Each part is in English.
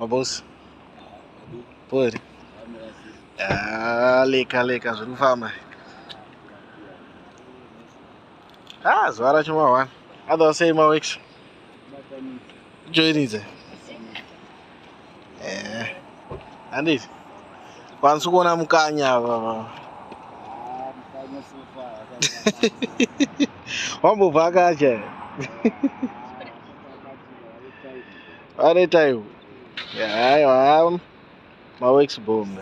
boss. Pode. Ah, leka, não fama. Ah, zwara chuma wan. Ado say ma weeks. Join it. Andit. Kwanza kuona mkanya baba. Wambo vakaje. Are tayo. Yeah, my week's boom.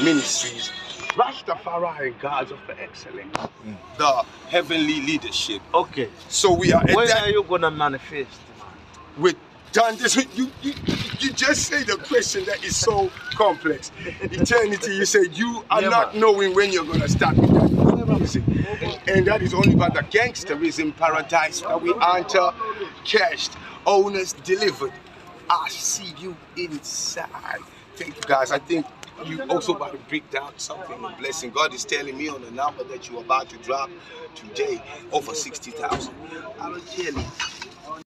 Ministries, Rastafari Gods of Excellence, the heavenly leadership. Okay. So we are. When are you gonna manifest? With done this, you just say the question that is so complex. Eternity, you said you are not knowing when you're gonna start with that music, and that is only by the gangsterism paradise that we enter, cashed, owners delivered. I see you inside. Thank you, guys. I think you also about to break down something. A blessing. God is telling me on the number that you're about to drop today, over 60,000. I'm telling you.